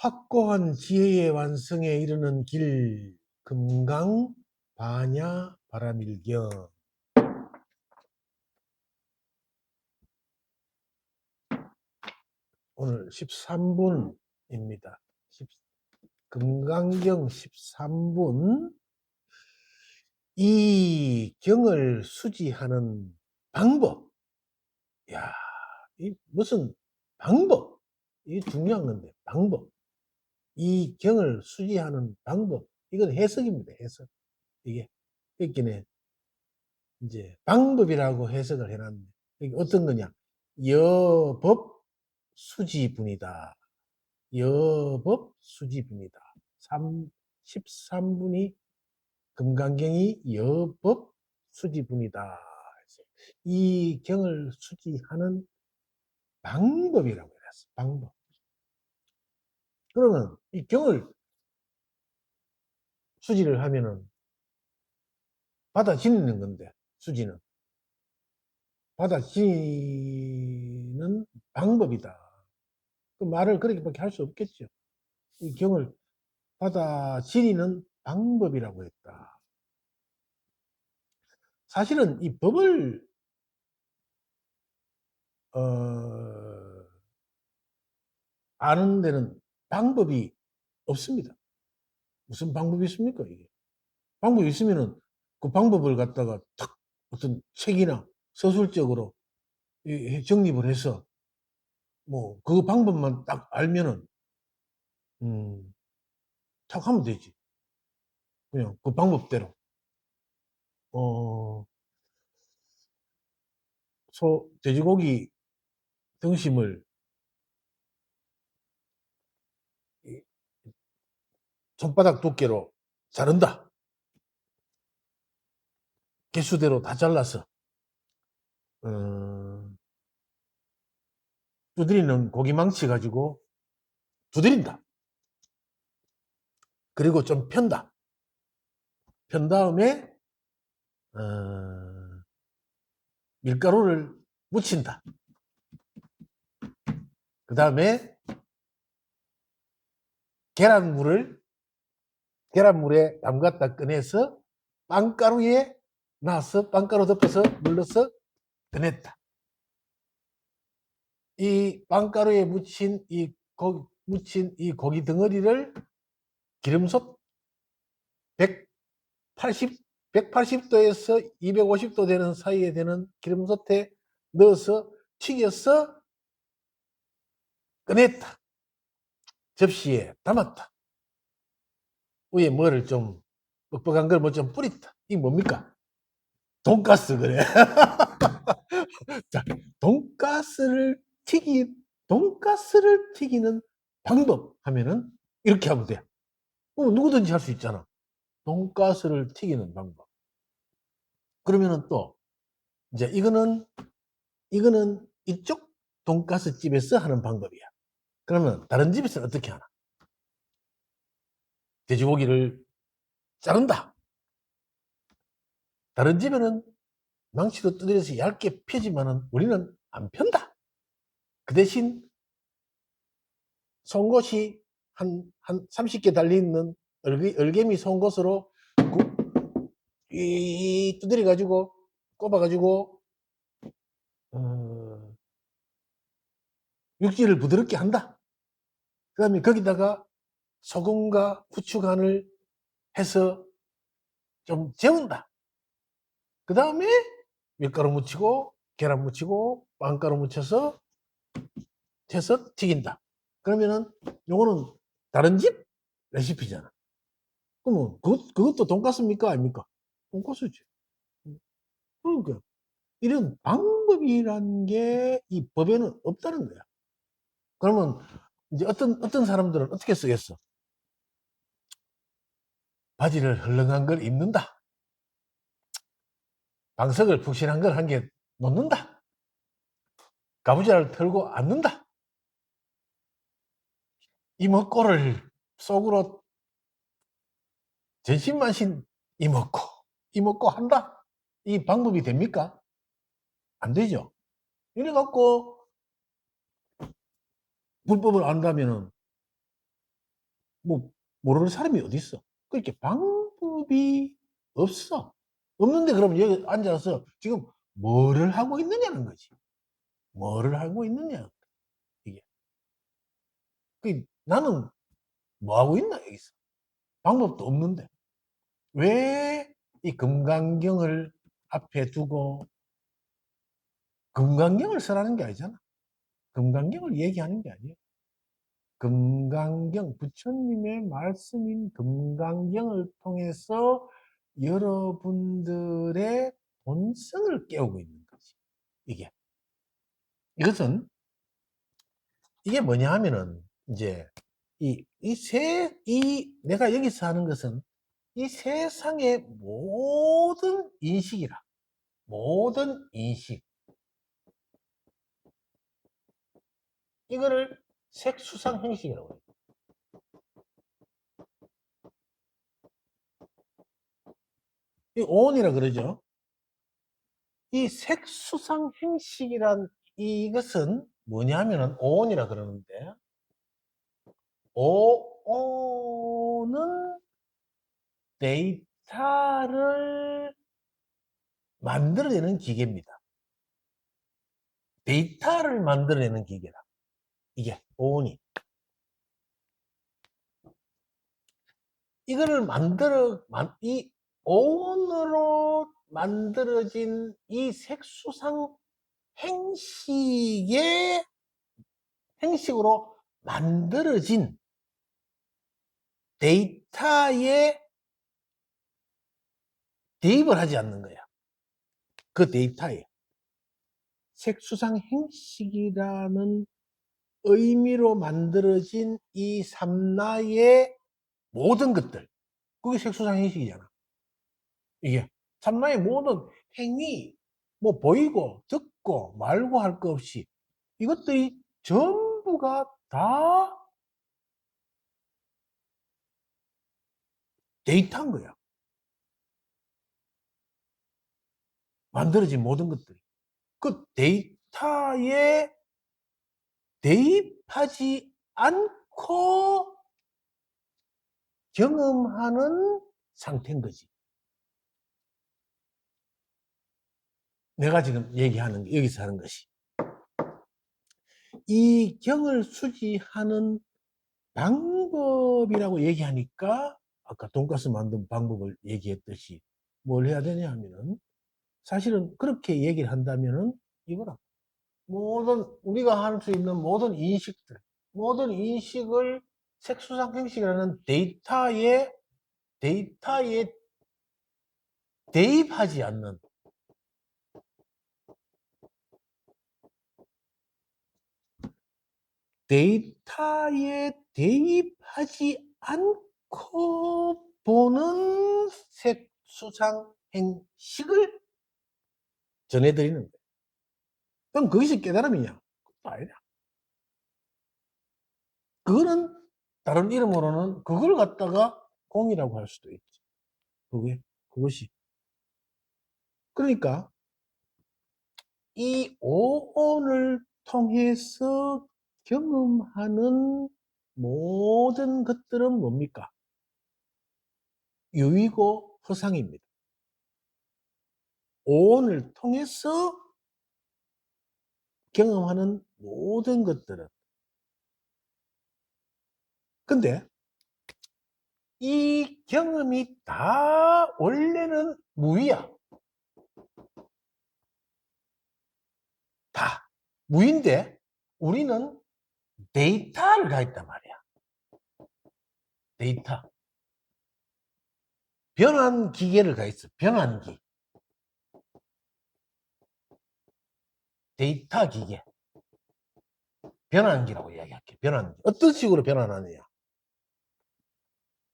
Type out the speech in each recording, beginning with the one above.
확고한 지혜의 완성에 이르는 길 금강 반야 바라밀경. 오늘 13분입니다. 금강경 13분. 이 경을 수지하는 방법. 야, 이 무슨 방법? 이 중요한 건데, 방법. 이 경을 수지하는 방법. 이건 해석입니다. 해석. 이게 있기는 이제 방법이라고 해석을 해놨는데, 이게 어떤 거냐? 여법 수지분이다. 여법 수지분이다. 13분이 금강경이 여법 수지분이다. 이 경을 수지하는 방법이라고 해놨어. 방법. 그러면 이 경을 수지를 하면은 받아지는 건데, 수지는 받아지는 방법이다. 그 말을 그렇게밖에 할 수 없겠죠. 이 경을 받아지리는 방법이라고 했다. 사실은 이 법을 아는 데는 방법이 없습니다. 무슨 방법이 있습니까, 이게? 방법이 있으면은 그 방법을 갖다가 탁 어떤 책이나 서술적으로 정립을 해서 뭐 그 방법만 딱 알면은 탁 하면 되지. 그냥 그 방법대로. 돼지고기 등심을 손바닥 두께로 자른다. 개수대로 다 잘라서 두드리는 고기망치 가지고 두드린다. 그리고 좀 편다. 편 다음에 밀가루를 묻힌다. 그 다음에 계란물에 담갔다 꺼내서 빵가루에 놔서 빵가루 덮어서 눌러서 꺼냈다. 이 빵가루에 묻힌 이 고기 덩어리를 기름솥 180도에서 250도 되는 사이에 되는 기름솥에 넣어서 튀겨서 꺼냈다. 접시에 담았다. 위에 뭐를 좀 뻑뻑한 걸 뭐 좀 뿌렸다. 이게 뭡니까? 돈가스 그래. 자, 돈가스를 튀기는 방법 하면은 이렇게 하면 돼. 누구든지 할 수 있잖아. 돈가스를 튀기는 방법. 그러면은 또 이제 이거는 이쪽 돈가스 집에서 하는 방법이야. 그러면 다른 집에서는 어떻게 하나? 돼지고기를 자른다. 다른 집에는 망치로 두드려서 얇게 펴지만은 우리는 안 편다. 그 대신 송곳이 한 30개 달려있는 얼개미 송곳으로 이 두드려 가지고 꼽아 가지고 육질을 부드럽게 한다. 그 다음에 거기다가 소금과 후추 간을 해서 좀 재운다. 그 다음에 밀가루 묻히고 계란 묻히고 빵가루 묻혀서 튀긴다. 그러면은 요거는 다른 집 레시피잖아. 그러면 그것도 돈가스입니까? 아닙니까? 돈가스지. 그러니까 이런 방법이란 게 이 법에는 없다는 거야. 그러면 이제 어떤 사람들은 어떻게 쓰겠어? 바지를 헐렁한 걸 입는다. 방석을 푹신한 걸 한 개 놓는다. 가부좌를 털고 앉는다. 이목구를 속으로 전신만신 이목구 한다. 이 방법이 됩니까? 안 되죠. 이래갖고 불법을 안다면은 뭐 모르는 사람이 어디 있어? 그렇게 방법이 없어. 없는데 그러면 여기 앉아서 지금 뭐를 하고 있느냐는 거지. 뭐를 하고 있느냐 이게. 나는 뭐 하고 있나 여기서. 방법도 없는데 왜 이 금강경을 앞에 두고 금강경을 쓰라는 게 아니잖아. 금강경을 얘기하는 게 아니에요. 금강경, 부처님의 말씀인 금강경을 통해서 여러분들의 본성을 깨우고 있는 거지. 이게. 이것은, 이게 뭐냐 하면은, 이제, 내가 여기서 하는 것은 이 세상의 모든 인식이라. 모든 인식. 이거를 색수상 행식이라고 해요. 이 오온이라 그러죠. 이 색수상 행식이란 이것은 뭐냐면은 오온이라 그러는데, 오온은 데이터를 만들어내는 기계입니다. 데이터를 만들어내는 기계다. 이게 오온이. 이거를 이 오온으로 만들어진 이 색수상 행식으로 만들어진 데이터에 대입을 하지 않는 거야. 그 데이터에. 색수상 행식이라는 의미로 만들어진 이 삼라의 모든 것들. 그게 색수상 행식이잖아. 이게. 삼라의 모든 행위, 뭐 보이고, 듣고, 말고 할 거 없이 이것들이 전부가 다 데이터인 거야. 만들어진 모든 것들이. 그 데이터에 대입하지 않고 경험하는 상태인 거지. 내가 지금 얘기하는 게 여기서 하는 것이. 이 경을 수지하는 방법이라고 얘기하니까 아까 돈가스 만든 방법을 얘기했듯이 뭘 해야 되냐 하면은 사실은 그렇게 얘기를 한다면은 이거라. 모든 우리가 할 수 있는 모든 인식을 색수상 행식이라는 데이터에 대입하지 않는 데이터에 대입하지 않고 보는 색수상 행식을 전해드리는 거예요. 그럼 그것이 깨달음이냐? 그것도 아니야. 그거는 다른 이름으로는 그걸 갖다가 공이라고 할 수도 있지. 그것이. 그러니까 이 오온을 통해서 경험하는 모든 것들은 뭡니까? 유의고 허상입니다. 오온을 통해서 경험하는 모든 것들은. 근데 이 경험이 다 원래는 무의야. 다 무인데 우리는 데이터를 가있단 말이야. 데이터. 변환 기계를 가있어. 변환기. 데이터 기계. 변환기라고 이야기할게. 변환기. 어떤 식으로 변환하느냐.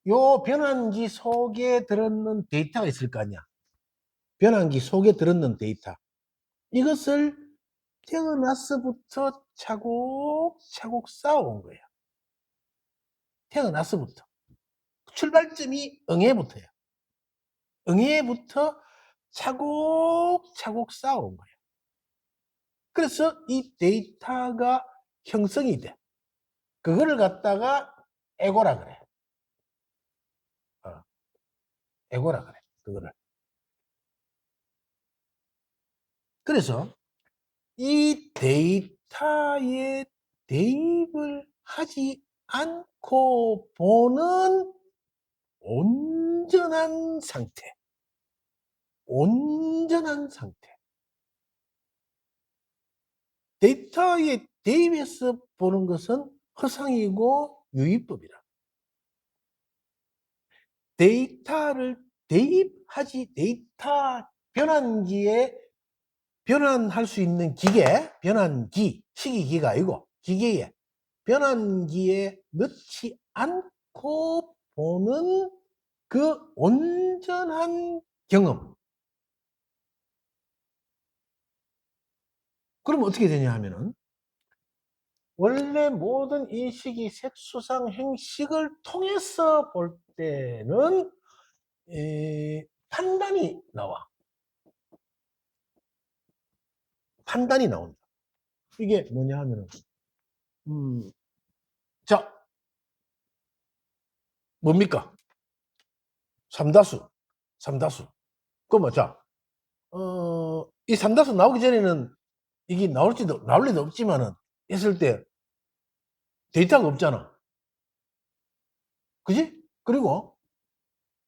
요 변환기 속에 들었는 데이터가 있을 거 아니야. 변환기 속에 들었는 데이터. 이것을 태어나서부터 차곡차곡 쌓아온 거야. 태어나서부터. 출발점이 응애부터야. 응애부터 차곡차곡 쌓아온 거야. 그래서 이 데이터가 형성이 돼. 그거를 갖다가 에고라 그래. 에고라 그래. 그거를. 그래서 이 데이터에 대입을 하지 않고 보는 온전한 상태. 온전한 상태. 데이터에 대입해서 보는 것은 허상이고 유의법이다. 데이터를 대입하지, 데이터 변환기에 변환할 수 있는 기계, 변환기, 시기기가 아니고 기계에 변환기에 넣지 않고 보는 그 온전한 경험. 그럼 어떻게 되냐 하면은 원래 모든 인식이 색수상 행식을 통해서 볼 때는 판단이 나와. 판단이 나온다. 이게 뭐냐 하면은 자, 뭡니까? 삼다수. 삼다수. 그럼 자, 이 삼다수 나오기 전에는 이게 나올 리도 없지만은 했을 때 데이터가 없잖아. 그지? 그리고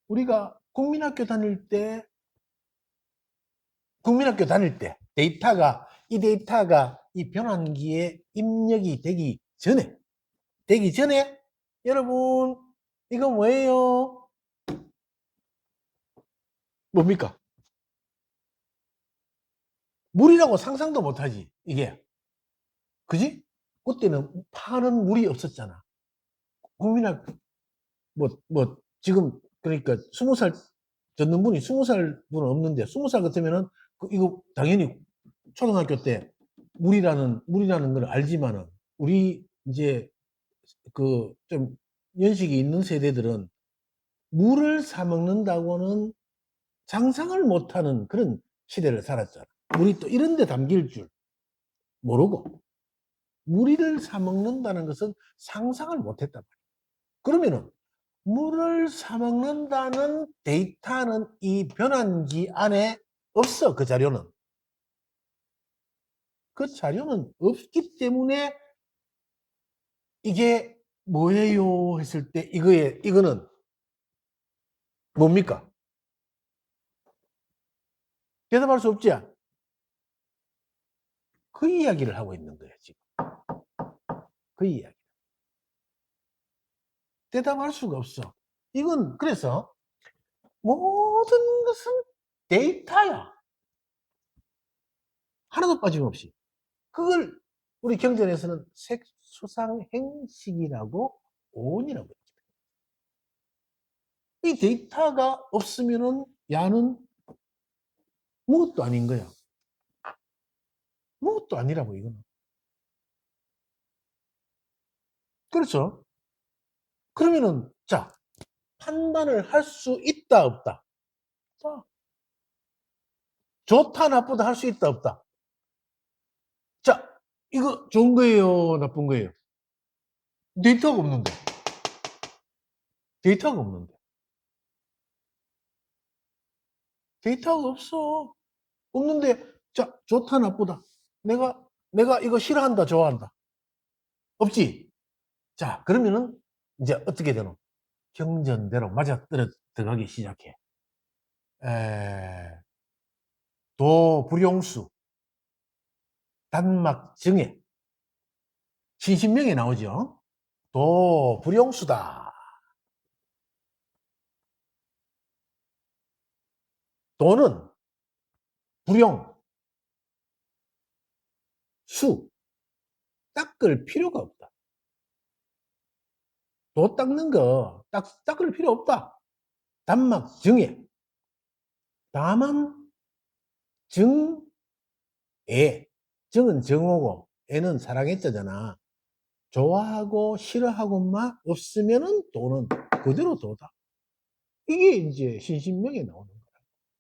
우리가 국민학교 다닐 때 이 데이터가 이 변환기에 입력이 되기 전에 여러분 이거 뭐예요? 뭡니까? 물이라고 상상도 못하지 이게. 그지? 그때는 파는 물이 없었잖아. 국민학 지금 그러니까 20살 듣는 분이 20살 분은 없는데 20살 같으면은 이거 당연히 초등학교 때 물이라는 걸 알지만은 우리 이제 그 좀 연식이 있는 세대들은 물을 사 먹는다고는 상상을 못하는 그런 시대를 살았잖아. 물이 또 이런 데 담길 줄 모르고 물을 사 먹는다는 것은 상상을 못했단 말이야. 그러면은 물을 사 먹는다는 데이터는 이 변환기 안에 없어. 그 자료는. 그 자료는 없기 때문에 이게 뭐예요 했을 때 이거는 뭡니까? 대답할 수 없지? 그 이야기를 하고 있는 거예요, 지금. 그 이야기. 대답할 수가 없어. 이건 그래서 모든 것은 데이터야. 하나도 빠짐없이. 그걸 우리 경전에서는 색수상행식이라고 오온이라고 해요. 이 데이터가 없으면은 야는 무엇도 아닌 거야. 무엇도 아니라고 이거는. 그렇죠? 그러면은 자 판단을 할 수 있다 없다. 자, 좋다 나쁘다 할 수 있다 없다. 자 이거 좋은 거예요 나쁜 거예요? 데이터가 없는데. 데이터가 없는데. 데이터가 없어. 없는데 자 좋다 나쁘다. 내가 이거 싫어한다 좋아한다. 없지. 자 그러면은 이제 어떻게 되노? 경전대로 맞아 들어가기 시작해. 도불용수 단막 정해 신신명에 나오죠. 도불용수다. 도는 불용, 수 닦을 필요가 없다. 도 닦는 거 닦을 필요 없다. 단막 정해. 다만 정애 정은 정오고 애는 사랑했다잖아. 좋아하고 싫어하고만 없으면은 도는 그대로 도다. 이게 이제 신신명에 나오는 거야.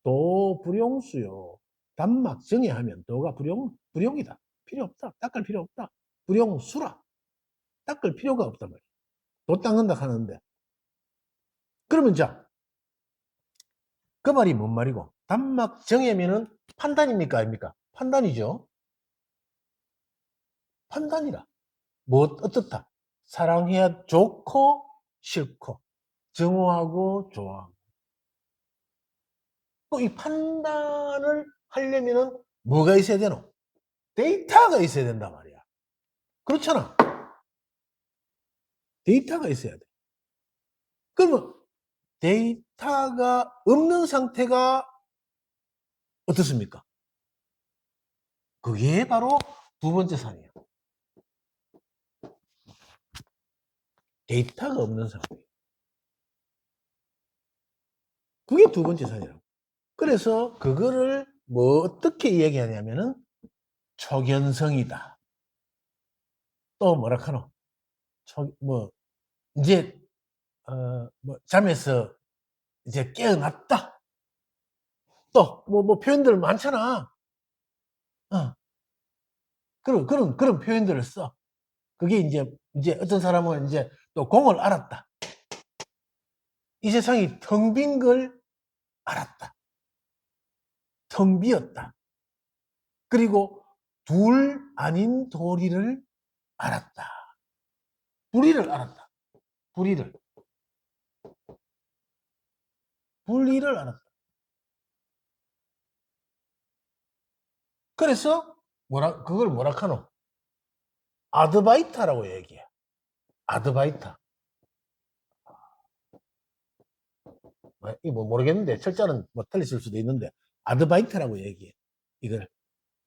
도 불용수요. 단막 정의하면 도가 불용이다. 필요 없다. 닦을 필요 없다. 불용수라. 닦을 필요가 없단 말이야. 도 닦는다 하는데. 그러면 자, 그 말이 뭔 말이고? 단막 정의면은 판단입니까? 아닙니까? 판단이죠. 판단이라. 뭐, 어떻다? 사랑해야 좋고, 싫고, 정오하고, 좋아하고. 또 이 판단을 하려면은 뭐가 있어야 되노? 데이터가 있어야 된단 말이야. 그렇잖아. 데이터가 있어야 돼. 그러면 데이터가 없는 상태가 어떻습니까? 그게 바로 두 번째 산이에요. 데이터가 없는 상태. 그게 두 번째 산이라고. 그래서 그거를 뭐 어떻게 이야기하냐면은 초견성이다. 또 뭐라 카노? 뭐 이제 뭐 잠에서 이제 깨어났다. 또 뭐 표현들 많잖아. 그런 표현들을 써. 그게 이제 어떤 사람은 이제 또 공을 알았다. 이 세상이 텅 빈 걸 알았다. 텅 비었다. 그리고 둘 아닌 도리를 알았다. 불의를 알았다. 불의를. 불의를 알았다. 그래서 그걸 뭐라 카노? 아드바이타라고 얘기해. 아드바이타. 뭐 모르겠는데 철자는 뭐 틀렸을 수도 있는데 아드바이타라고 얘기해.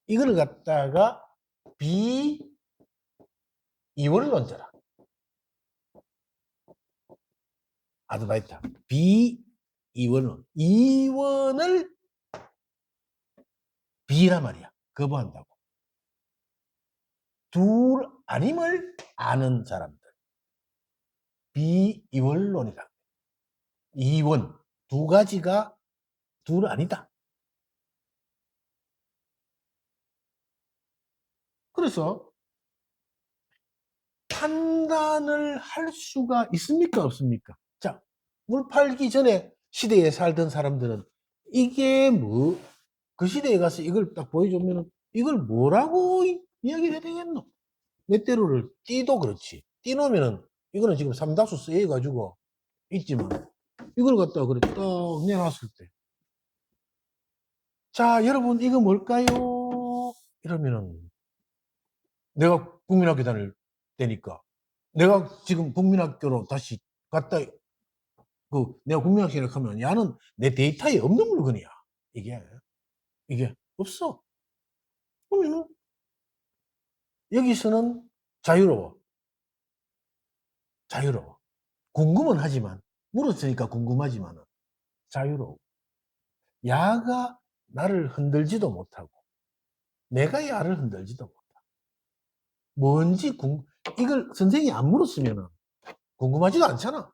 이걸 갖다가 비이원론자라. 아드바이타. 비이원론. 이원을 비란 말이야. 거부한다고. 둘 아님을 아는 사람들. 비이원론이다. 이원. 두 가지가 둘 아니다. 그래서 판단을 할 수가 있습니까? 없습니까? 자, 물 팔기 전에 시대에 살던 사람들은 이게 뭐, 그 시대에 가서 이걸 딱 보여주면 이걸 뭐라고 이야기를 해야 되겠노? 몇 대로를 띠도 그렇지. 띠놓으면은 이거는 지금 삼다수 쓰여가지고 있지만 이걸 갖다가 그래 딱 내놨을 때. 자, 여러분 이거 뭘까요? 이러면은 내가 국민학교 다닐 때니까 내가 지금 국민학교로 다시 갔다 내가 국민학교를 가면 야는 내 데이터에 없는 물건이야. 이게 없어. 그러면은 여기서는 자유로워. 자유로워. 궁금은 하지만 물었으니까 궁금하지만은 자유로워. 야가 나를 흔들지도 못하고 내가 야를 흔들지도 못하고 뭔지 이걸 선생님이 안 물었으면 궁금하지도 않잖아.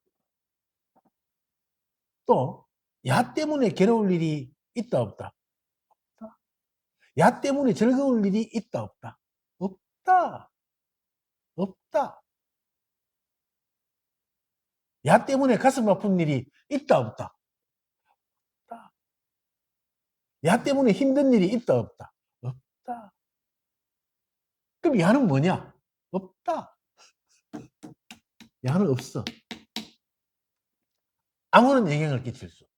또 야 때문에 괴로울 일이 있다 없다. 야 때문에 즐거울 일이 있다 없다. 없다. 없다. 야 때문에 가슴 아픈 일이 있다 없다. 없다. 야 때문에 힘든 일이 있다 없다. 없다. 그럼 야는 뭐냐? 없다. 야는 없어. 아무런 영향을 끼칠 수 없지.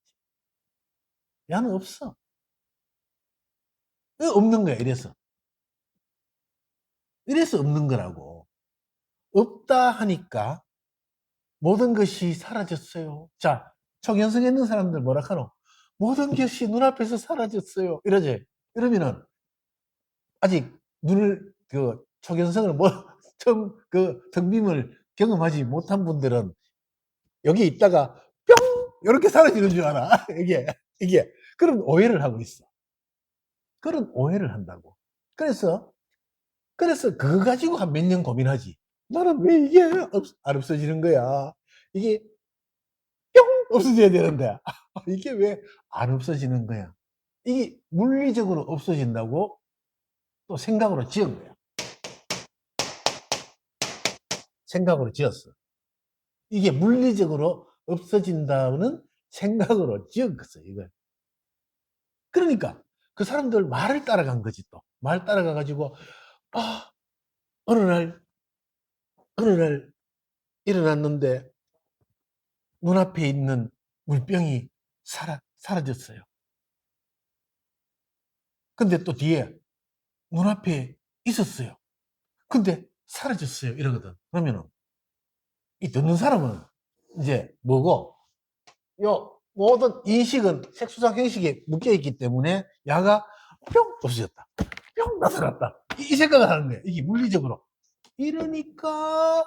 야는 없어. 없는 거야, 이래서. 이래서 없는 거라고. 없다 하니까 모든 것이 사라졌어요. 자, 초견성에 있는 사람들 뭐라 하노? 모든 것이 눈앞에서 사라졌어요. 이러지. 이러면은 아직 초견성을 처음 텅빔을 경험하지 못한 분들은 여기 있다가 뿅! 이렇게 사라지는 줄 알아. 이게. 그런 오해를 하고 있어. 그런 오해를 한다고. 그래서 그거 가지고 한 몇 년 고민하지. 나는 왜 이게 안 없어지는 거야? 이게 뿅! 없어져야 되는데. 이게 왜 안 없어지는 거야? 이게 물리적으로 없어진다고 또 생각으로 지은 거야. 생각으로 지었어. 이게 물리적으로 없어진다는 생각으로 지었어, 이걸. 그러니까 그 사람들 말을 따라간 거지 또. 말 따라가 가지고 어느 날 일어났는데 눈앞에 있는 물병이 사라졌어요. 근데 또 뒤에 눈앞에 있었어요. 근데 사라졌어요. 이러거든. 그러면은 이 듣는 사람은 이제 뭐고, 요 모든 인식은 색수상 형식에 묶여 있기 때문에 야가 뿅 없어졌다. 뿅 나타났다. 이 생각을 하는 거야. 이게 물리적으로. 이러니까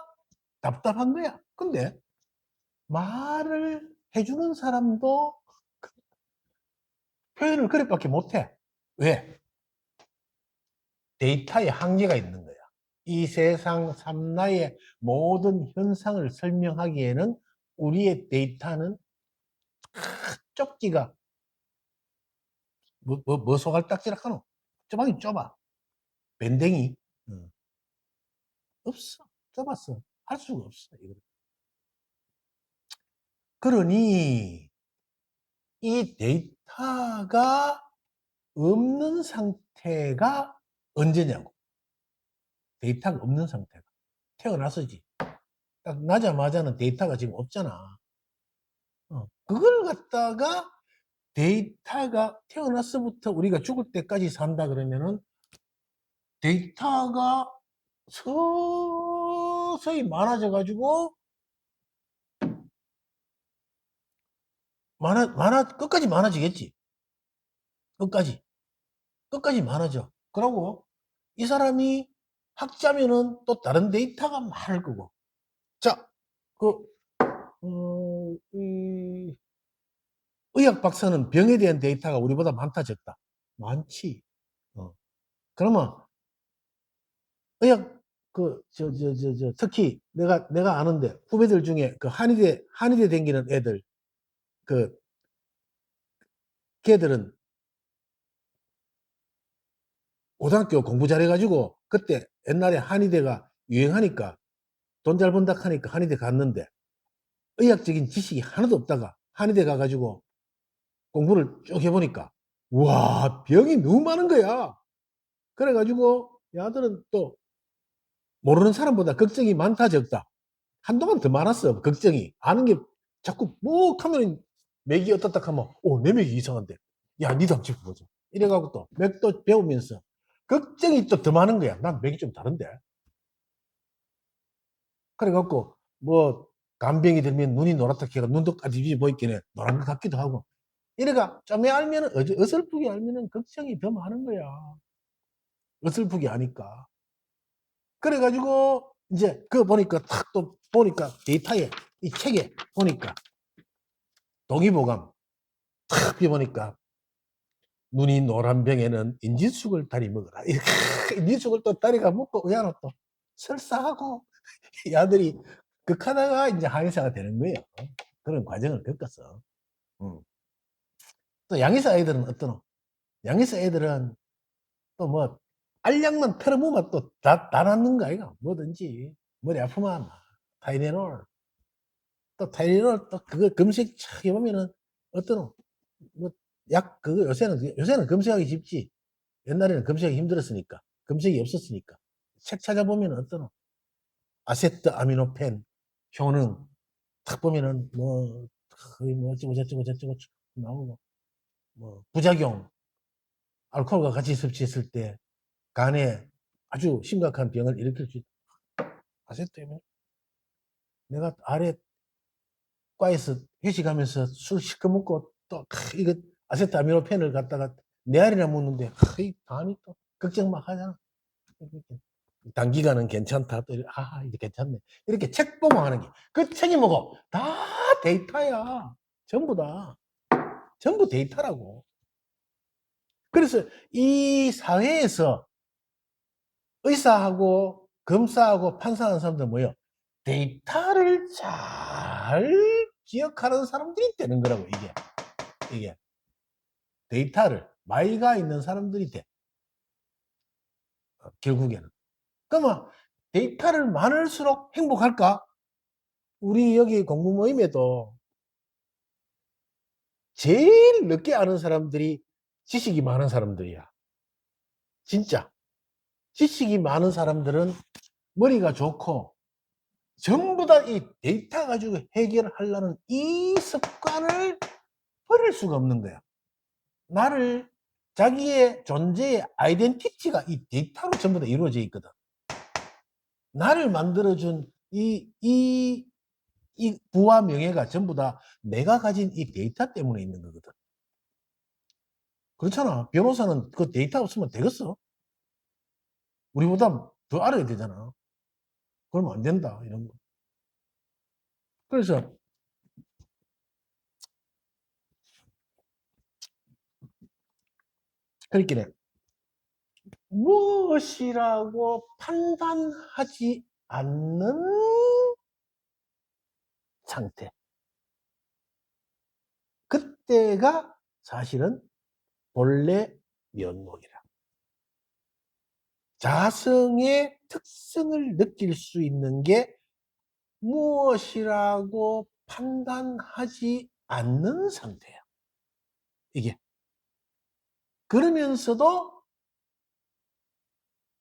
답답한 거야. 근데 말을 해주는 사람도 표현을 그렇게밖에 못해. 왜? 데이터에 한계가 있는 거야. 이 세상 삼라의 모든 현상을 설명하기에는 우리의 데이터는 쪽지가 뭐 소갈딱지라 하노? 좁아긴 좁아. 밴댕이. 없어. 좁았어. 할 수가 없어. 이거. 그러니 이 데이터가 없는 상태가 언제냐고. 데이터가 없는 상태가. 태어나서지. 딱 나자마자는 데이터가 지금 없잖아. 그걸 갖다가 데이터가 태어났서부터 우리가 죽을 때까지 산다 그러면은 데이터가 서서히 많아져 가지고 끝까지 많아지겠지. 끝까지 많아져. 그러고 이 사람이 학자면은 또 다른 데이터가 많을 거고. 자, 이 의학 박사는 병에 대한 데이터가 우리보다 많다 적다? 많지. 그러면 의학 특히 내가 아는데 후배들 중에 그 한의대 다니는 애들 걔들은 고등학교 공부 잘해가지고 그때 옛날에 한의대가 유행하니까 돈 잘 번다 하니까 한의대 갔는데 의학적인 지식이 하나도 없다가 한의대 가가지고 공부를 쭉 해보니까 와 병이 너무 많은 거야. 그래가지고 야들은 또 모르는 사람보다 걱정이 많다 적다. 한동안 더 많았어 걱정이. 아는 게 자꾸 뭐 하면 맥이 어떻다 하면 내 맥이 이상한데 야 니도 한번 짚어보자 이래가지고 또 맥도 배우면서 걱정이 또 더 많은 거야. 난 맥이 좀 다른데. 그래갖고 뭐 간병이 들면 눈이 노랗다 해가 눈도 까지지 보이긴 해. 노란 것 같기도 하고 이래가 좀 알면은 어설프게 알면은 걱정이 더 많은 거야. 어설프게 아니까. 그래가지고 이제 그거 보니까 탁 또 보니까 데이터에 이 책에 보니까 동의보감 탁 보니까 눈이 노란 병에는 인지숙을 다리 먹어라. 인지숙을 또 다리가 먹고 의아노 또 설사하고 이 아들이 극하다가 이제 한의사가 되는 거예요. 그런 과정을 겪었어. 음. 또 양의사 애들은 어떠노? 양의사 애들은 또 뭐 알약만 펴놓으면 또 다 낫는 거 아이가? 뭐든지 머리 아프면 타이레놀 또 타이레놀 또 그거 검색 착 해보면은 어떠노? 뭐 약 그거 요새는 검색하기 쉽지. 옛날에는 검색하기 힘들었으니까 검색이 없었으니까 책 찾아보면 어떠노? 아세트 아미노펜 효능 딱 보면은 뭐 거의 뭐 어쩌고 저쩌고 저쩌고 나오고 뭐 부작용 알코올과 같이 섭취했을 때 간에 아주 심각한 병을 일으킬 수 있다. 아세트면 내가 아래 과에서 회식하면서 술 시커 먹고 또 이거 아세트아미노펜을 갖다가 네 알이나 먹는데 이 간이 또 걱정 막 하잖아. 단기간은 괜찮다. 또 이제 괜찮네. 이렇게 책 보고 하는 게 그 책이 뭐고 다 데이터야. 전부 다. 전부 데이터라고. 그래서 이 사회에서 의사하고 검사하고 판사하는 사람들 뭐예요? 데이터를 잘 기억하는 사람들이 되는 거라고 이게 데이터를 마이가 있는 사람들이 돼. 결국에는. 그러면 데이터를 많을수록 행복할까? 우리 여기 공부 모임에도 제일 늦게 아는 사람들이 지식이 많은 사람들이야. 진짜. 지식이 많은 사람들은 머리가 좋고 전부 다 이 데이터 가지고 해결하려는 이 습관을 버릴 수가 없는 거야. 나를 자기의 존재의 아이덴티티가 이 데이터로 전부 다 이루어져 있거든. 나를 만들어준 이 부와 명예가 전부 다 내가 가진 이 데이터 때문에 있는 거거든. 그렇잖아. 변호사는 그 데이터 없으면 되겠어? 우리보다 더 알아야 되잖아. 그러면 안 된다. 이런 거. 그래서 그렇게 무엇이라고 판단하지 않는 상태. 그때가 사실은 본래 면목이라. 자성의 특성을 느낄 수 있는 게 무엇이라고 판단하지 않는 상태야. 이게. 그러면서도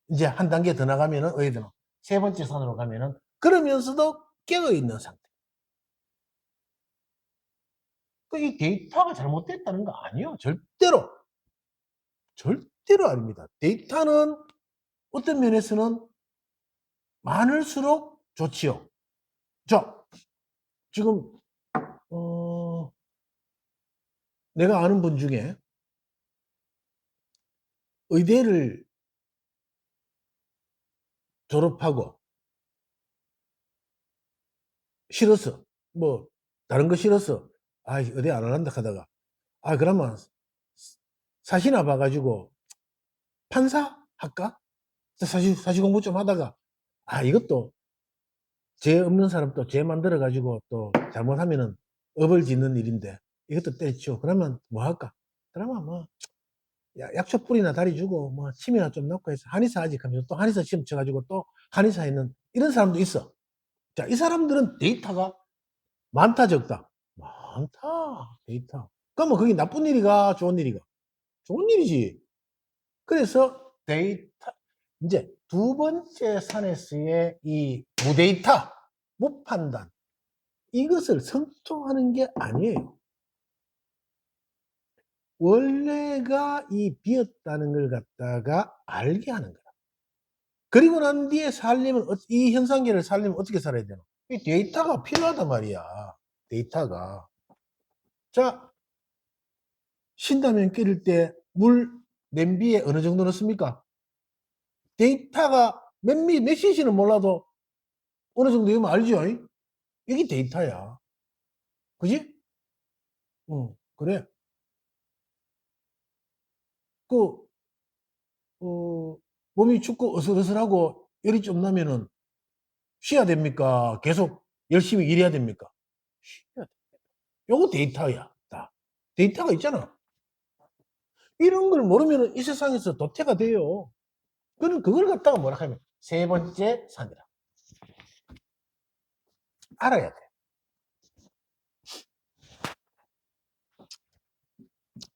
이제 한 단계 더 나가면은 어디든 세 번째 산으로 가면은 그러면서도 깨어있는 상태. 이 데이터가 잘못됐다는 거 아니에요. 절대로. 절대로 아닙니다. 데이터는 어떤 면에서는 많을수록 좋지요. 자, 지금 내가 아는 분 중에 의대를 졸업하고 싫었어. 뭐 다른 거 싫었어. 아, 의대 안 한다 하다가 그러면 사시나 봐가지고 판사 할까? 사시 공부 좀 하다가 이것도 죄 없는 사람 또 죄 만들어 가지고 또 잘못하면은 업을 짓는 일인데 이것도 때려치워. 그러면 뭐 할까? 그러면 뭐 약초 뿌리나 다리 주고 뭐 침이나 좀 넣고 해서 한의사 하지 하면서 또 한의사 시험 쳐가지고 또 한의사 있는 이런 사람도 있어. 자, 이 사람들은 데이터가 많다 적다? 많다 데이터. 그러면 그게 나쁜 일이가 좋은 일이가? 좋은 일이지. 그래서 데이터 이제 두 번째 산에서의 이 무데이터, 무판단 이것을 성토하는 게 아니에요. 원래가 이 비었다는 걸 갖다가 알게 하는 거야. 그리고 난 뒤에 살려면 이 현상계를 살려면 어떻게 살아야 되나? 이 데이터가 필요하단 말이야. 데이터가. 자, 신라면 끓일 때 물 냄비에 어느 정도 넣습니까? 데이터가 몇 cc는 몰라도 어느 정도 되면 알죠? 이게 데이터야. 그지? 그래. 그, 몸이 춥고 어슬어슬하고 열이 좀 나면은 쉬어야 됩니까? 계속 열심히 일해야 됩니까? 쉬어야 돼. 요거 데이터야. 다. 데이터가 있잖아. 이런 걸 모르면 이 세상에서 도태가 돼요. 그걸 갖다가 뭐라 하면 세 번째 산이라. 알아야 돼.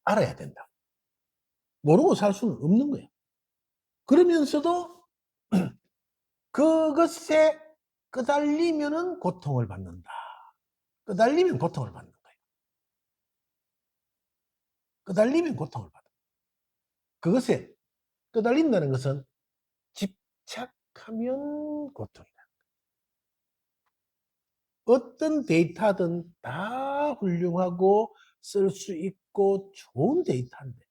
알아야 된다. 모르고 살 수는 없는 거야. 그러면서도 그것에 끄달리면은 고통을 받는다. 끄달리면 고통을 받는 거예요. 끄달리면 고통을 받아. 그것에 끄달린다는 것은 집착하면 고통이다. 어떤 데이터든 다 훌륭하고 쓸 수 있고 좋은 데이터인데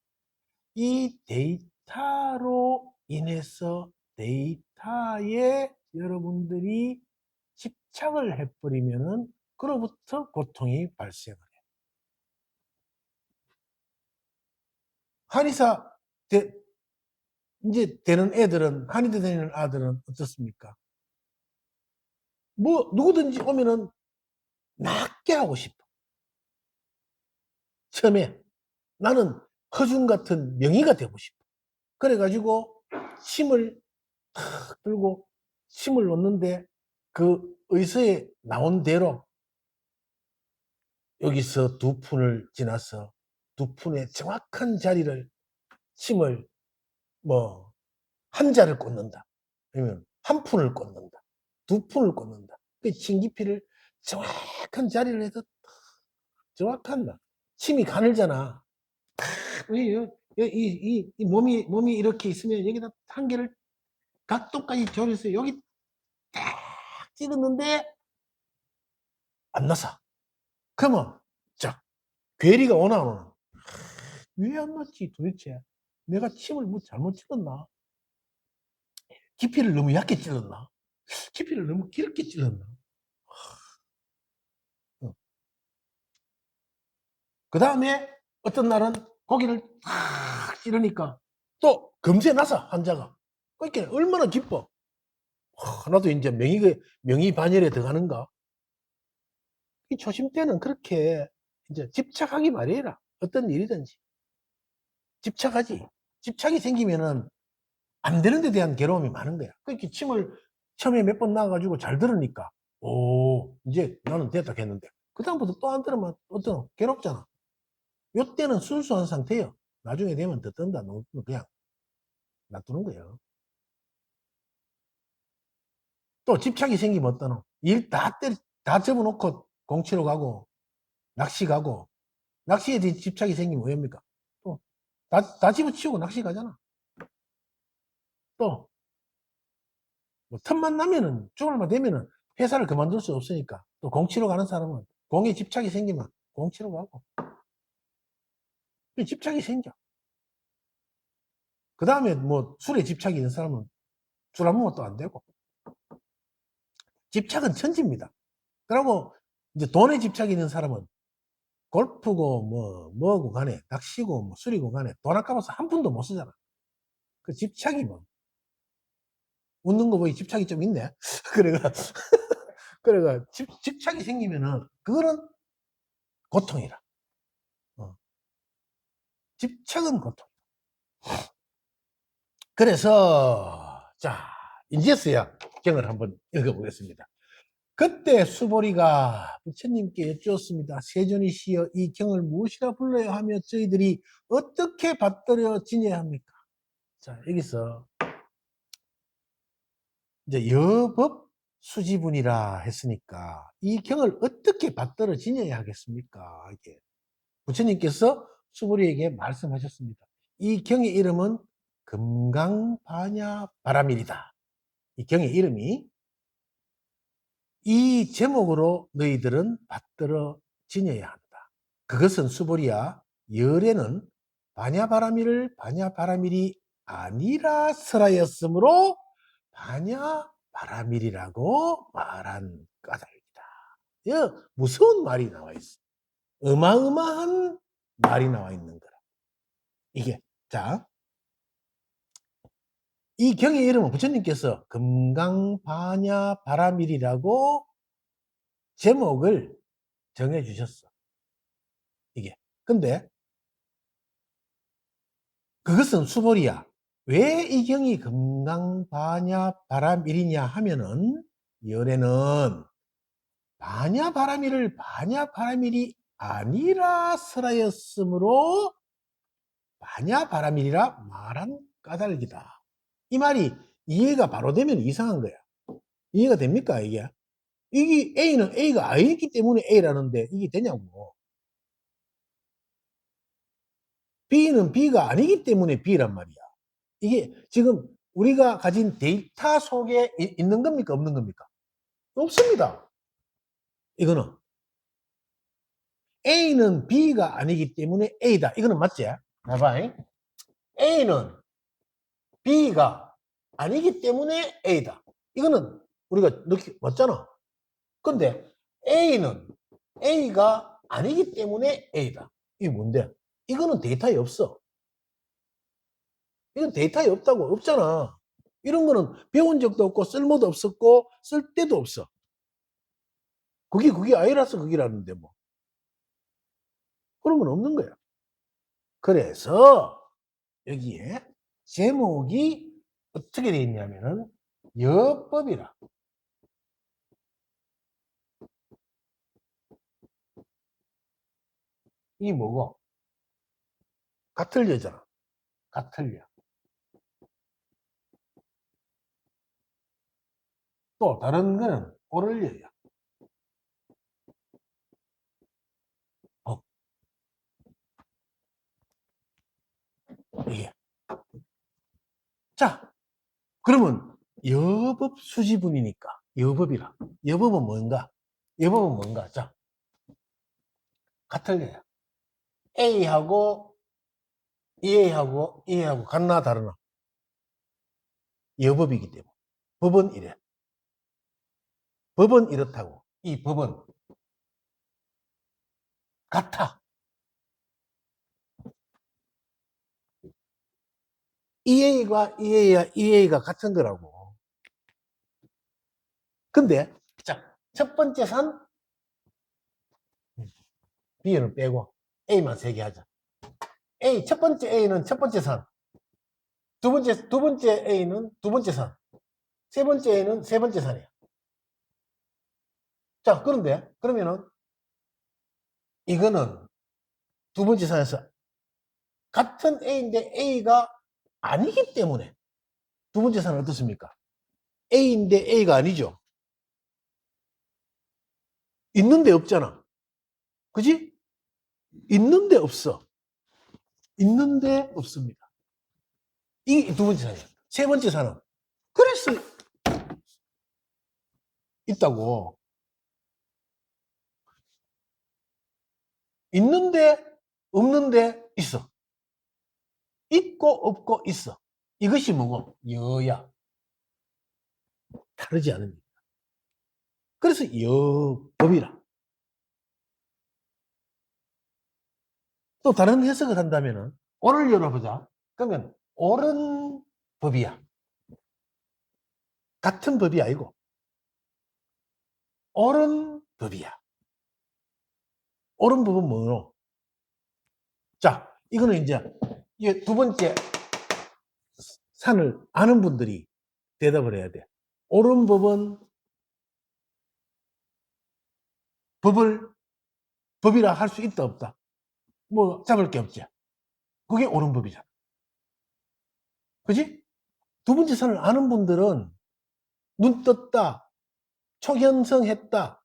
이 데이터로 인해서 데이터에 여러분들이 집착을 해버리면은 그로부터 고통이 발생을 해요. 한의사 이제 되는 애들은 한의대 다니는 아들은 어떻습니까? 뭐 누구든지 오면은 낫게 하고 싶어. 처음에 나는 허준 같은 명의가 되고 싶어. 그래가지고 침을 탁 들고 침을 놓는데 그 의서에 나온 대로 여기서 두 푼을 지나서 두 푼의 정확한 자리를, 침을 뭐 한 자를 꽂는다, 아니면 한 푼을 꽂는다, 두 푼을 꽂는다. 그 침 깊이를 정확한 자리를 해서 정확한 침이 가늘잖아. 이 몸이 이렇게 있으면 여기다 한 개를 각도까지 조절해서 여기 딱 찍었는데 안 나서. 그러면 자, 괴리가 오나 안 오나? 왜 안 났지 도대체? 내가 침을 뭐 잘못 찔렀나? 깊이를 너무 얕게 찔렀나? 깊이를 너무 길게 찔렀나? 그 다음에 어떤 날은 고기를 탁 찌르니까 또 금세 나서 환자가. 그러니까 얼마나 기뻐. 나도 이제 명의 반열에 들어가는가? 이 초심 때는 그렇게 이제 집착하기 말이라. 어떤 일이든지 집착하지. 집착이 생기면은 안 되는 데 대한 괴로움이 많은 거야. 그렇게 침을 처음에 몇 번 나와가지고 잘 들으니까, 오, 이제 나는 됐다 했는데, 그다음부터 또 안 들으면 어떤 괴롭잖아. 요때는 순수한 상태예요. 나중에 되면 더 뜬다. 그냥 놔두는 거예요. 또 집착이 생기면 어떠노? 다 접어놓고 공치러 가고, 낚시 가고, 낚시에 대해 집착이 생기면 왜입니까? 또, 다 집어치우고 낚시 가잖아. 또, 뭐 틈만 나면은, 주말만 되면은 회사를 그만둘 수 없으니까, 또 공치러 가는 사람은 공에 집착이 생기면 공치러 가고, 집착이 생겨. 그 다음에 뭐 술에 집착이 있는 사람은 술 안 먹으면 또 안 되고. 집착은 천지입니다. 그리고 이제 돈에 집착이 있는 사람은 골프고 뭐고 간에, 낚시고 뭐 술이고 간에 돈 아까워서 한 푼도 못 쓰잖아. 그 집착이 뭐. 웃는 거 보니 집착이 좀 있네. 그래가, 그래가 집착이 생기면은 그거는 고통이라. 어. 집착은 고통. 그래서, 자, 이제서야 경을 한번 읽어보겠습니다. 그때 수보리가 부처님께 여쭈었습니다. 세존이시여 이 경을 무엇이라 불러야 하며 저희들이 어떻게 받들어 지내야 합니까? 자, 여기서 이제 여법 수지분이라 했으니까 이 경을 어떻게 받들어 지내야 하겠습니까? 이게 부처님께서 수보리에게 말씀하셨습니다. 이 경의 이름은 금강반야 바라밀이다. 이 경의 이름이 이 제목으로 너희들은 받들어 지내야 한다. 그것은 수보리야 열에는 반야바라밀을 반야바라밀이 아니라 설하였으므로 반야바라밀이라고 말한 까닭이다. 무서운 말이 나와 있어. 어마어마한 말이 나와 있는 거라. 이게 자, 이 경의 이름은 부처님께서 금강반야바라밀이라고 제목을 정해 주셨어. 이게. 근데 그것은 수보리야. 왜 이 경이 금강반야바라밀이냐 하면은 열에는 반야바라밀을 반야바라밀이 아니라 설하였으므로 반야바라밀이라 말한 까닭이다. 이 말이 이해가 바로 되면 이상한 거야. 이해가 됩니까 이게? 이게 A는 A가 아니기 때문에 A라는데 이게 되냐고. B는 B가 아니기 때문에 B란 말이야. 이게 지금 우리가 가진 데이터 속에 있는 겁니까? 없는 겁니까? 없습니다. 이거는 A는 B가 아니기 때문에 A다. 이거는 맞지? 봐봐. A는 B가 아니기 때문에 A다. 이거는 우리가 느끼 맞잖아. 근데 A는 A가 아니기 때문에 A다. 이게 뭔데? 이거는 데이터에 없어. 이건 데이터에 없다고. 없잖아. 이런 거는 배운 적도 없고 쓸모도 없었고 쓸 데도 없어. 그게 아니라서 그게라는데 뭐. 그런 건 없는 거야. 그래서 여기에 제목이 어떻게 되어 있냐면은 여법이라. 이 뭐고? 같을 여잖아. 같을 여. 또 다른 거는 오를 여야. 이게. 자, 그러면 여법 수지분이니까 여법이라. 여법은 뭔가? 여법은 뭔가? 자, 같을 여야. A하고 EA하고 같나 다르나? 여법이기 때문에. 법은 이래. 법은 이렇다고. 이 법은 같아. EA가 같은 거라고. 근데, 자, 첫 번째 산, B는 빼고, A만 세 개 하자. 첫 번째 A는 첫 번째 산. 두 번째 A는 두 번째 산. 세 번째 A는 세 번째 산이야. 자, 그러면은, 이거는 두 번째 산에서 같은 A인데 A가 아니기 때문에 두 번째 산은 어떻습니까? A인데 A가 아니죠. 있는데 없잖아. 그지? 있는데 없어. 있는데 없습니다. 이 두 번째 산이야. 세 번째 산은 그래서 있다고. 있는데 없는데 있어. 있고 없고 있어. 이것이 뭐고? 여야. 다르지 않습니다. 그래서 여법이라. 또 다른 해석을 한다면은 오를 열어보자. 그러면 옳은 법이야. 같은 법이 아니고 옳은 법이야. 옳은 법은 뭐로? 자, 이거는 이제 두 번째 산을 아는 분들이 대답을 해야 돼. 옳은 법은 법이라 할 수 있다 없다? 뭐 잡을 게 없지. 그게 옳은 법이잖아. 그지? 두 번째 산을 아는 분들은 눈 떴다, 초견성했다,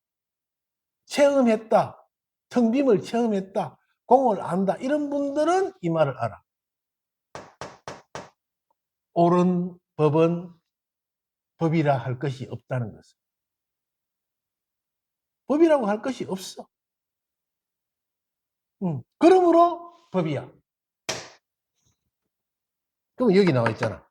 체험했다, 텅빔을 체험했다, 공을 안다, 이런 분들은 이 말을 알아. 옳은 법은 법이라 할 것이 없다는 것을. 법이라고 할 것이 없어. 그러므로 법이야. 그럼 여기 나와 있잖아.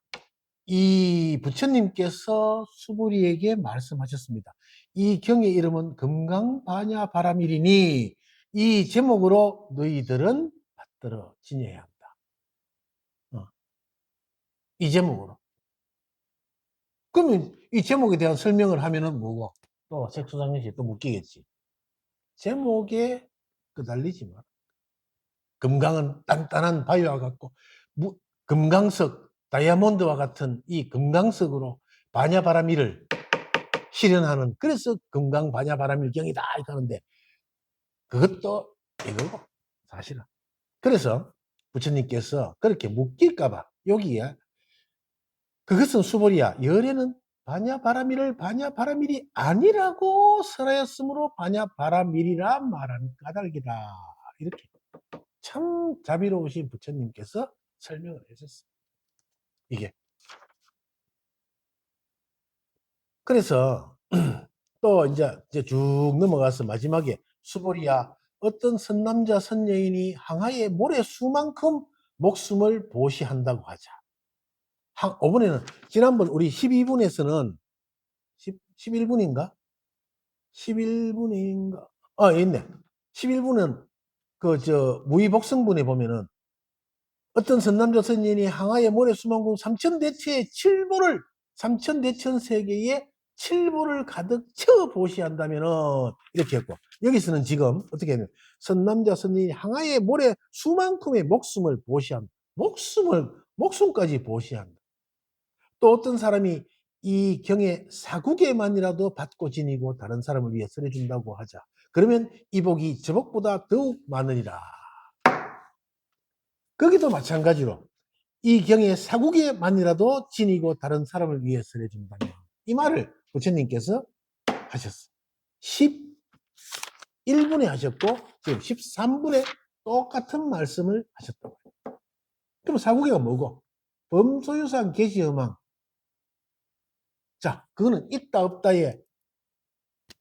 이 부처님께서 수부리에게 말씀하셨습니다. 이 경의 이름은 금강반야바라밀이니 이 제목으로 너희들은 받들어 지녀야 한다. 이 제목으로. 그러면 이 제목에 대한 설명을 하면은 뭐고? 또 색소장님이 또 묶이겠지. 제목에 끄달리지 마. 금강은 단단한 바위와 같고 금강석, 다이아몬드와 같은 이 금강석으로 반야바라밀을 실현하는, 그래서 금강반야바라밀경이다 이렇게 하는데 그것도 이거고 사실은. 그래서 부처님께서 그렇게 묶일까봐 여기에 그것은 수보리야 열애는 반야바라밀을 반야바라밀이 아니라고 설하였으므로 반야바라밀이라 말하는 까닭이다. 이렇게 참 자비로우신 부처님께서 설명을 해줬어요. 이게. 그래서 또 이제 쭉 넘어가서 마지막에 수보리야 어떤 선남자 선여인이 항하의 모래수만큼 목숨을 보시한다고 하자. 5번에는 지난번 우리 12분에서는 11분인가? 11분인가? 있네. 11분은 무의복성분에 보면은 어떤 선남자 선인이 항하의 모래수만큼 삼천대체의 칠보를, 삼천대천세계의 칠보를 가득 채워 보시한다면은 이렇게 했고, 여기서는 지금 어떻게 하면 선남자 선인이 항하의 모래 수만큼의 목숨을 보시한다. 목숨까지 보시한다. 또 어떤 사람이 이 경에 사국에만이라도 받고 지니고 다른 사람을 위해 설해준다고 하자. 그러면 이 복이 저 복보다 더욱 많으리라. 거기도 마찬가지로 이 경의 사국에만이라도 지니고 다른 사람을 위해 설해준다면, 이 말을 부처님께서 하셨어. 11분에 하셨고 지금 13분에 똑같은 말씀을 하셨다고 해요. 그럼 사국에가 뭐고? 범소유상 계시허망. 자, 그거는 있다 없다에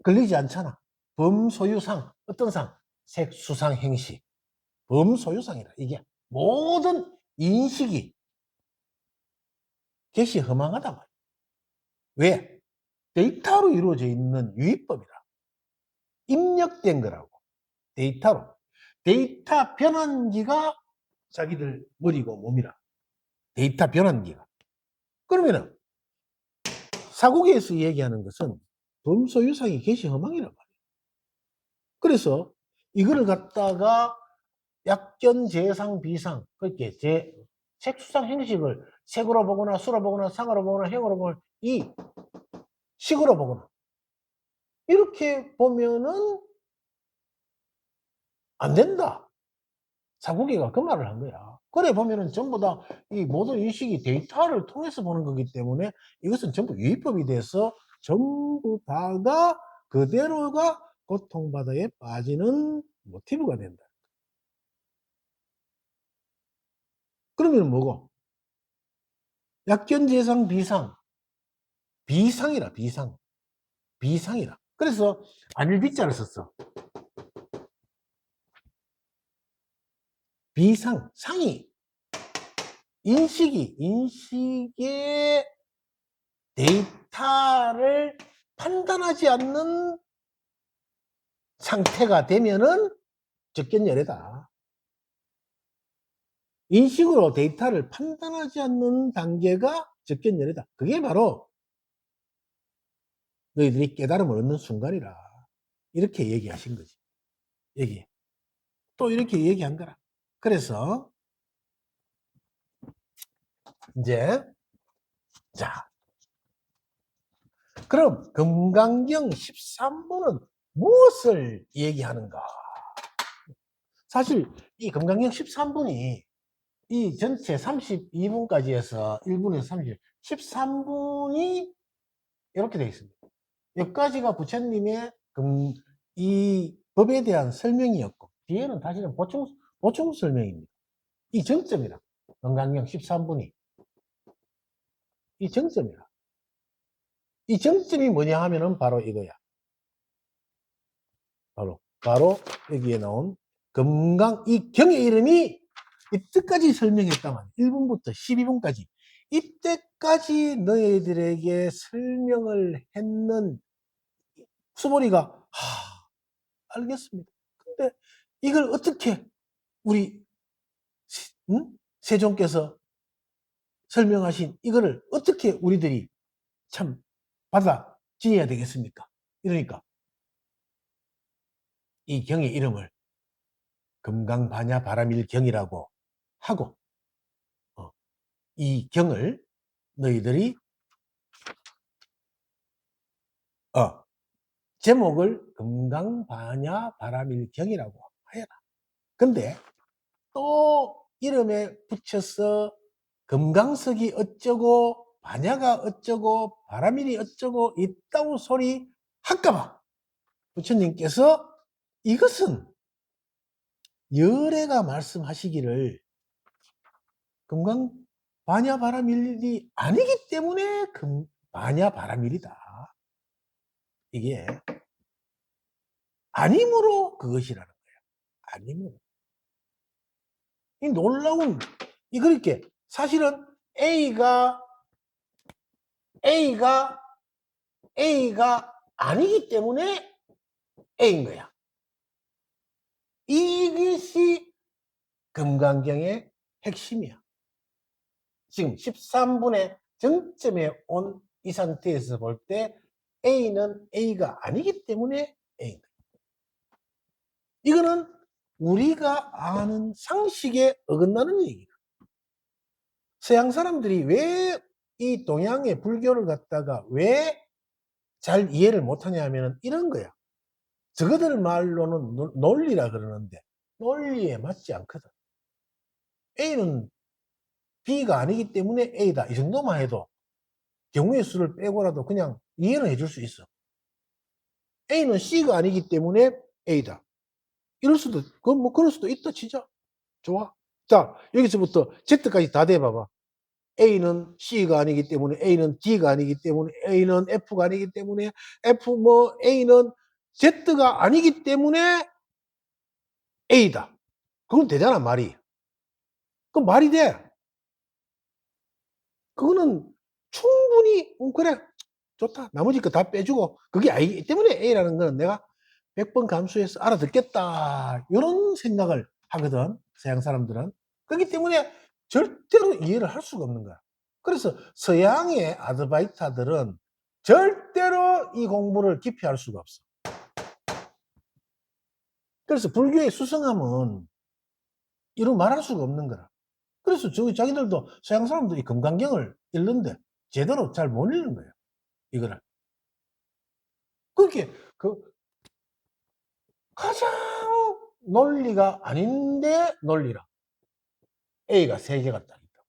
걸리지 않잖아. 범소유상, 어떤 상? 색수상 행시. 범소유상이라. 이게 모든 인식이 개시 허망하단 말이야. 왜? 데이터로 이루어져 있는 유의법이라. 입력된 거라고. 데이터로. 데이터 변환기가 자기들 머리고 몸이라. 데이터 변환기가. 그러면은 사국에서 얘기하는 것은 범소유상이 개시 허망이란 말이야. 그래서 이거를 갖다가 약견, 재상, 비상, 그렇게 색수상 행식을 색으로 보거나 수로 보거나 상으로 보거나 행으로 보거나 이 식으로 보거나 이렇게 보면은 안 된다. 사국이가 그 말을 한 거야. 그래 보면은 전부 다 이 모든 인식이 데이터를 통해서 보는 거기 때문에 이것은 전부 유의법이 돼서 전부 다가 그대로가 고통바다에 빠지는 모티브가 된다. 그러면 뭐고? 약견재상 비상. 비상이라, 비상. 비상이라. 그래서 안일비자를 썼어. 비상, 상이. 인식의 데이터를 판단하지 않는 상태가 되면은 적견열애다. 인식으로 데이터를 판단하지 않는 단계가 적견열애다. 그게 바로 너희들이 깨달음을 얻는 순간이라. 이렇게 얘기하신 거지. 얘기. 또 이렇게 얘기한 거라. 그래서 이제 자, 그럼 금강경 13부는 무엇을 얘기하는가? 사실 이 금강경 13분이 이 전체 32분까지 해서 1분에서 30, 13분이 이렇게 되어 있습니다. 여기까지가 부처님의 이 법에 대한 설명이었고, 뒤에는 다시는 보충 설명입니다. 이 정점이라. 금강경 13분이. 이 정점이라. 이 정점이 뭐냐 하면은 바로 이거야. 바로 여기에 나온 이 경의 이름이 이때까지 설명했다만 1분부터 12분까지 이때까지 너희들에게 설명을 했는 수보리가 알겠습니다. 근데 이걸 어떻게 우리 세종께서 설명하신 이거를 어떻게 우리들이 참 받아들여야 되겠습니까? 이러니까 이 경의 이름을 금강반야 바라밀경이라고 하고 이 경을 너희들이 제목을 금강반야 바라밀경이라고 해라. 근데 또 이름에 붙여서 금강석이 어쩌고 반야가 어쩌고 바라밀이 어쩌고 있다고 소리 할까봐 부처님께서 이것은 열애가 말씀하시기를 금강 반야 바라밀이 아니기 때문에 반야 바라밀이다. 이게 아님으로 그것이라는 거예요. 아님으로. 이 놀라운 그렇게 사실은 A가 아니기 때문에 A인 거야. 이것이 금강경의 핵심이야. 지금 13분의 정점에 온 이 상태에서 볼 때 A는 A가 아니기 때문에 A인 거야. 이거는 우리가 아는 상식에 어긋나는 얘기야. 서양 사람들이 왜 이 동양의 불교를 갖다가 왜 잘 이해를 못하냐 하면 이런 거야. 저거들 말로는 논리라 그러는데 논리에 맞지 않거든. A는 B가 아니기 때문에 A다. 이 정도만 해도 경우의 수를 빼고라도 그냥 이해는 해줄 수 있어. A는 C가 아니기 때문에 A다. 이럴 수도, 그럴 수도 있다, 치자. 좋아. 자, 여기서부터 Z까지 다 대봐봐. A는 C가 아니기 때문에, A는 D가 아니기 때문에, A는 F가 아니기 때문에, A는 Z가 아니기 때문에 A다. 그건 되잖아, 말이. 그 말이 돼. 그거는 충분히, 그래, 좋다. 나머지 거 다 빼주고, 그게 아니기 때문에 A라는 거는 내가 100번 감수해서 알아듣겠다. 이런 생각을 하거든, 서양 사람들은. 그렇기 때문에 절대로 이해를 할 수가 없는 거야. 그래서 서양의 아드바이타들은 절대로 이 공부를 깊이 할 수가 없어. 그래서 불교의 수성함은 이루 말할 수가 없는 거라. 그래서 자기들도 서양 사람도 이 금강경을 읽는데 제대로 잘 못 읽는 거예요. 이거를. 그렇게 가장 논리가 아닌데 논리라. A가 3개가 딱 있다.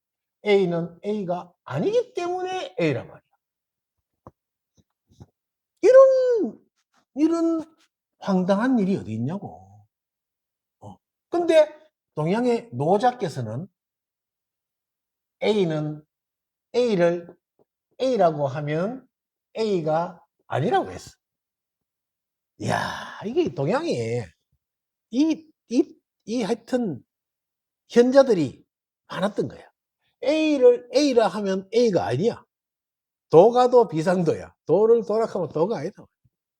A는 A가 아니기 때문에 A란 말이야. 이런 황당한 일이 어디 있냐고. 근데 동양의 노자께서는 A를 A라고 하면 A가 아니라고 했어. 이야, 이게 동양에 하여튼 현자들이 많았던 거야. A를 A라 하면 A가 아니야. 도가도 비상도야. 도를 도락하면 도가 아니다.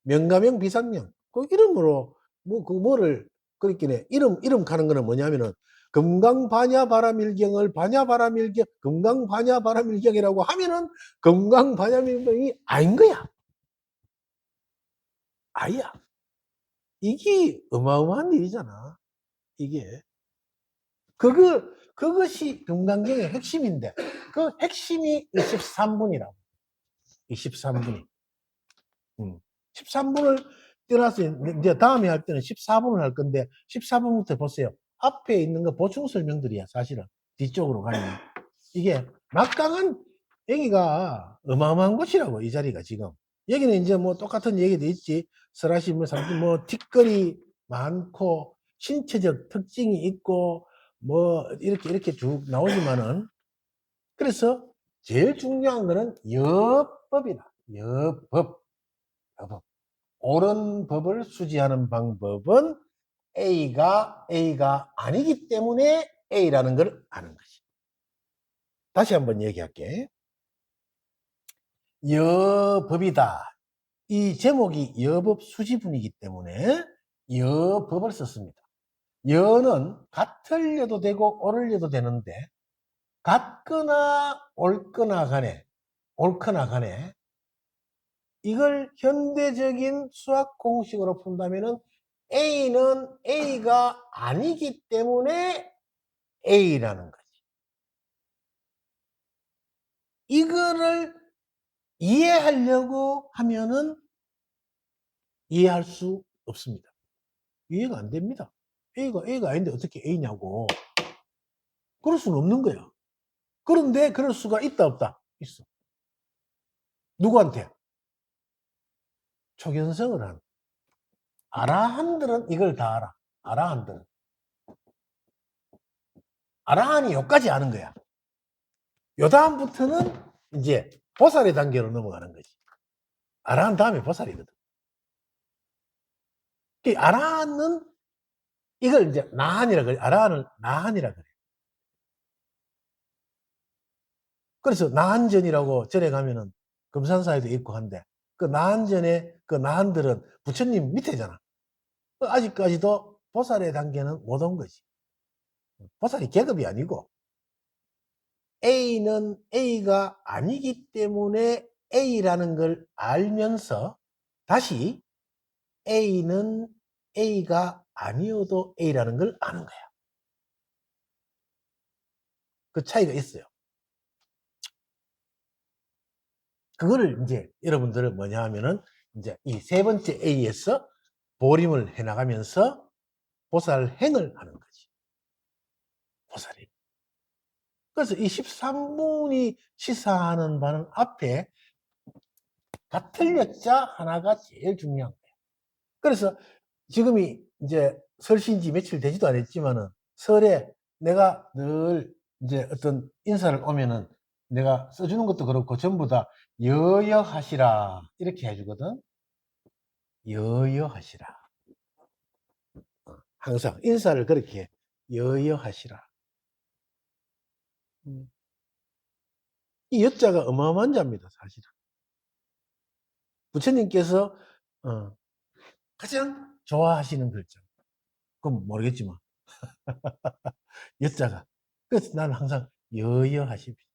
명가명 비상명. 그 이름으로 뭐를 그렇게 이름 가는 거는 뭐냐면은 금강반야바라밀경을 반야바라밀경 금강반야바라밀경이라고 하면은 금강반야밀경이 아닌 거야. 아니야. 이게 어마어마한 일이잖아. 이게 그것이 금강경의 핵심인데 그 핵심이 23분이라고. 23분이. 13분을 떠나서 이제 다음에 할 때는 14분을 할 건데 14분부터 보세요. 앞에 있는 거 보충 설명들이야, 사실은. 뒤쪽으로 가면. 이게 막강한 여기가 어마어마한 곳이라고, 이 자리가 지금. 여기는 이제 뭐 똑같은 얘기도 있지. 설화시 뭐 틱거리 많고 신체적 특징이 있고 뭐 이렇게 쭉 나오지만은 그래서 제일 중요한 거는 여법이다. 여법. 옳은 법을 수지하는 방법은 A가 아니기 때문에 A라는 걸 아는 거지. 다시 한번 얘기할게. 여법이다. 이 제목이 여법 수지분이기 때문에 여법을 썼습니다. 여는 같으려도 되고 옳으려도 되는데 같거나 옳거나 간에 이걸 현대적인 수학 공식으로 푼다면은 A는 A가 아니기 때문에 A라는 거지. 이거를 이해하려고 하면은 이해할 수 없습니다. 이해가 안 됩니다. A가 아닌데 어떻게 A냐고. 그럴 수는 없는 거야. 그런데 그럴 수가 있다 없다? 있어. 누구한테? 초견성을 한. 아라한들은 이걸 다 알아. 아라한들은. 아라한이 여기까지 아는 거야. 요 다음부터는 이제 보살의 단계로 넘어가는 거지. 아라한 다음에 보살이거든. 아라한은 이걸 이제 나한이라 그래. 아라한을 나한이라 그래. 그래서 나한전이라고 절에 가면은 금산사에도 있고 한데 그 나한전에 그 나한들은 부처님 밑에잖아. 아직까지도 보살의 단계는 못 온 거지. 보살이 계급이 아니고 A는 A가 아니기 때문에 A라는 걸 알면서 다시 A는 A가 아니어도 A라는 걸 아는 거야. 그 차이가 있어요. 그거를 이제 여러분들은 뭐냐 하면은 이제 이 세 번째 A에서 보림을 해 나가면서 보살 행을 하는 거지. 보살이. 그래서 이 13분이 시사하는 바는 앞에 같을 여자 하나가 제일 중요한 거예요. 그래서 지금이 이제 설신지 며칠 되지도 않았지만은 설에 내가 늘 이제 어떤 인사를 오면은 내가 써주는 것도 그렇고 전부 다 여여하시라 이렇게 해주거든. 여여하시라. 항상 인사를 그렇게 여여하시라. 이 여자가 어마어마한 자입니다, 사실은. 부처님께서 가장 좋아하시는 글자. 그건 모르겠지만 여자가. 그래서 나는 항상 여여하십시오.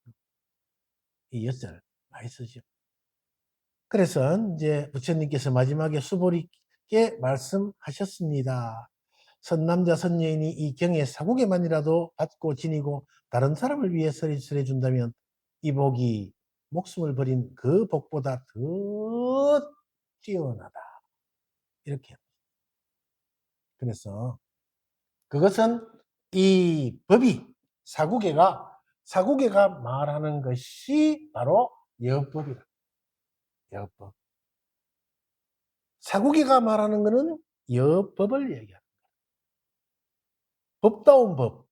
이 여자를 많이 쓰죠. 그래서 이제 부처님께서 마지막에 수보리께 말씀하셨습니다. 선남자 선여인이 이 경의 사국에만이라도 받고 지니고 다른 사람을 위해 설해 준다면 이 복이 목숨을 버린 그 복보다 더 뛰어나다. 이렇게. 그래서 그것은 이 법이 사국에가 말하는 것이 바로 여법이다. 여법. 사국에가 말하는 것은 여법을 얘기합니다. 법다운 법,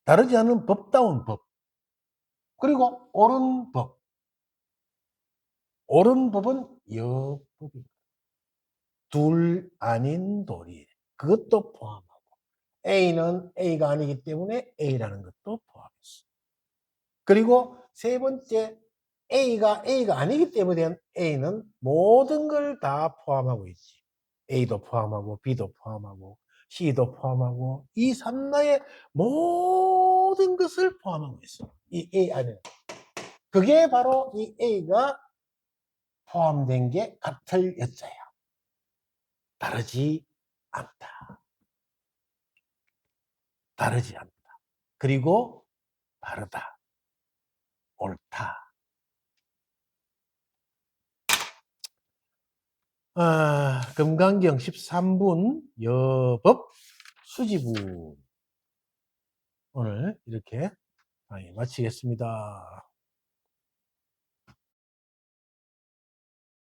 다르지 않은 법다운 법, 그리고 옳은 법. 옳은 법은 여법입니다. 둘 아닌 도리. 그것도 포함하고 A는 A가 아니기 때문에 A라는 것도 포함했어. 그리고 세 번째 A가 아니기 때문에 A는 모든 걸 다 포함하고 있지. A도 포함하고 B도 포함하고 C도 포함하고 이 삼라의 모든 것을 포함하고 있어. 이 A 안에. 그게 바로 이 A가 포함된 게 같을 여자야. 다르지 않다. 다르지 않다. 그리고 다르다. 옳다. 금강경 13분 여법 수지부 오늘 이렇게 마치겠습니다.